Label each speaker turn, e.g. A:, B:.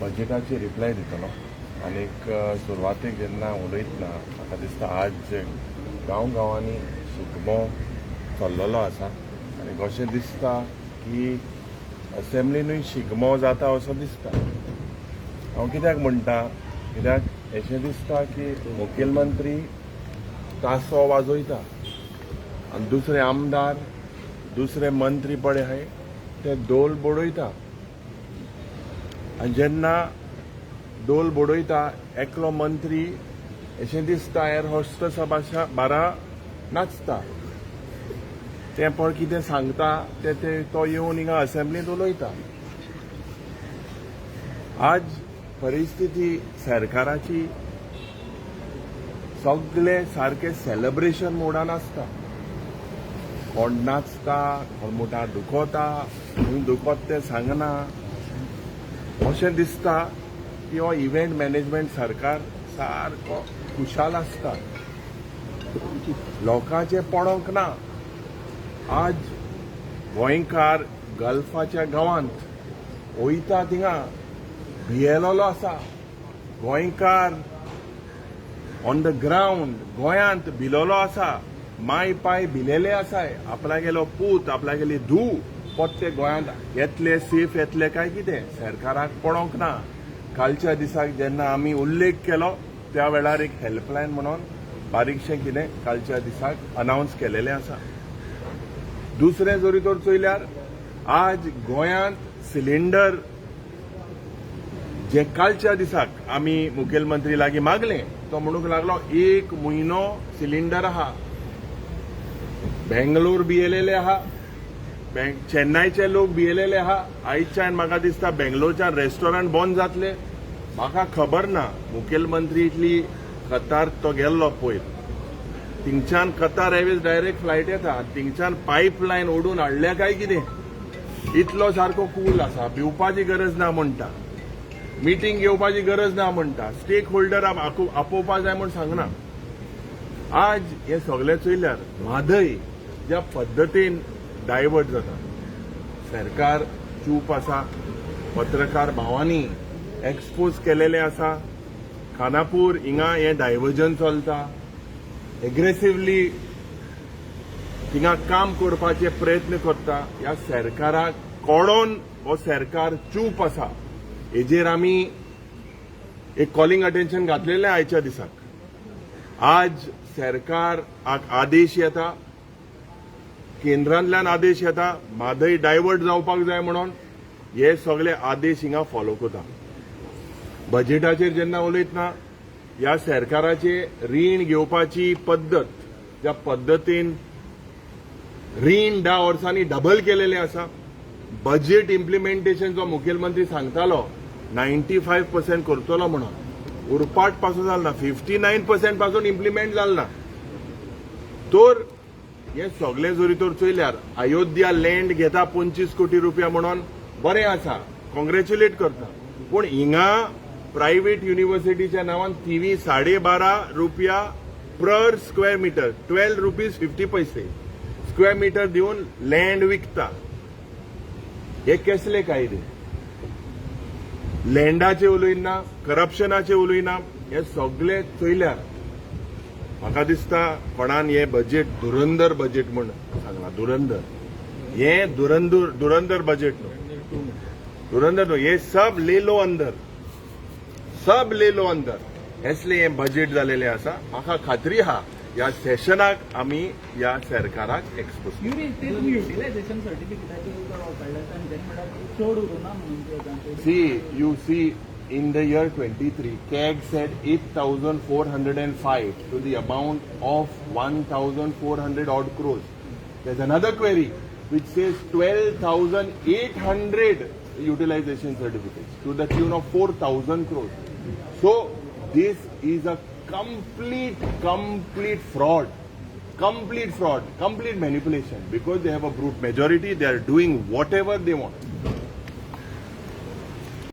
A: बजेटाची reply दितलो आनीक सुरवातेक जेन्ना उलयतना म्हाका दिसता आज गांवांनी शिगमो चल्लेलो आसा आनी अशें दिसता की असेंब्लीनूय शिगमो जाता असो दिसता। हांव कित्याक म्हणटा कित्याक अशें दिसता की मुखेलमंत्री तासो वाजयता आनी दुसरे आमदार दुसरे मंत्री पळय आहाय ते डोल बडयता आनी जेन्ना डोल बडयता एकलो मंत्री अशें दिसता एर होस्टसा भाशा बारा नाचता ते पण कितें सांगता ते तो येवन हिंगा असेंब्लींत उलयता। आज परिस्थिती सरकाराची सगळे सारखे सेलिब्रेशन मोडान आसता। कोण नाचता कोण मोठा दुखोता खंय दुखोत ते सांगना अशें दिसता की हो इव्हेंट मॅनेजमेंट सरकार सारको खुशाल आसता लोकांचे पडोंक ना। आज गोंयकार गल्फाच्या गांवांत वयता थिंगा भियेलोलो आसा गोंयकार ऑन द ग्राउंड गोंयांत भिलोलो आसा माय पाय भिलेले आसाय आपल्यागेलो पूत आपल्यागेली धूव पोत्ते गोंयांत येतले सेफ येतले काय कितें सरकाराक पडोंक ना। कालच्या दिसाक जेन्ना आमी उल्लेख केलो त्या वेळार एक हेल्पलायन म्हणून बारीकशें कितें कालच्या दिसाक अनाउन्स केलेलें आसा। दुसरें जरी तर चोयल्यार आज गोंयांत सिलिंडर जे कालच्या दिसाक आमी मुखेलमंत्री लागीं मागलें तो म्हणूंक लागलो 1 म्हयनो सिलिंडर आहा। बेंगलोर भियेलेले आहा चेन्नईचे लोक भियेलेले आहा आयच्यान म्हाका दिसता बेंगलोरच्यान रेस्टॉरंट बंद जातले म्हाका खबर ना। मुखेलमंत्री इतली कतार तो गेल्लो पयर थिंगच्यान कतार एअरवेज डायरेक्ट फ्लायट येता थिंगच्यान पायपलायन ओडून हाडल्या काय कितें इतलो सारको कूल आसा भिवपाची गरज ना म्हणटा मिटींग घेवपाची गरज ना म्हणटा स्टेक होल्डर आपोवपा जाय म्हूण सांगना। आज हे सगळे चोयल्यार म्हादय ज्या पद्दतीन डायवर्ट जाता सरकार चूप आसा पत्रकार भावांनी एक्सपोज केलेले आसा खानापूर हिंगा हे डायवर्जन चलता एग्रेसिव्हली थिंगा काम करपाचे प्रयत्न करता ह्या सरकाराक कळोन हो सरकार चूप आसा हेजेर आमी एक कॉलिंग अटेन्शन घातलेलें आयच्या दिसाक। आज सरकार आदेश येता केंद्रांतल्यान आदेश येता म्हादय डायवर्ट जावपाक जाय म्हणून हे सगळे आदेश हिंगा फॉलो करता। बजेटाचेर जेन्ना उलयतना ह्या सरकाराचे रीण घेवपाची पद्दत ज्या पद्दतीन रीण 10 वर्सांनी डबल केलेलें आसा बजेट इम्प्लिमेंटेशन जो मुखेलमंत्री सांगतालो 95% करतलो म्हणून उरपाट पासून जालना 59% पासून इम्प्लिमेंट जालना। तर हे सगळे जरी तर चोयल्यार अयोध्या लँड घेता 25 कोटी रुपया म्हणून बरें आसा कॉंग्रॅच्युलेट करता पूण हिंगा प्रायव्हेट युनिव्हर्सिटीच्या नांवान थिवी 12.5 रुपया पर स्क्वेअर मीटर 12 रुपीज 50 पैसे स्क्वेअर मीटर दिवन लँड विकता हे कसले कायदे लँडाचे उलयना करप्शनाचे उलयना हे सगळे चोयल्यार म्हाका दिसता कोणान हे बजेट धुरंदर बजेट म्हूण सांगला धुरंदर हे धुरंदर बजेट न्हू धुरंदर न्हू हे सब लेलो अंदर हेसले हे बजेट जालेले आसा। म्हाका खात्री आहा ह्या सेशनाक आमी ह्या सरकाराक एक्सपोज सी in the year 23 CAG said 8,405 to the amount of 1,400 odd crores. There's another query which says 12,800 utilization certificates to the tune of 4,000 crores. So this is a complete fraud, complete manipulation because they have a brute majority. They are doing whatever they want.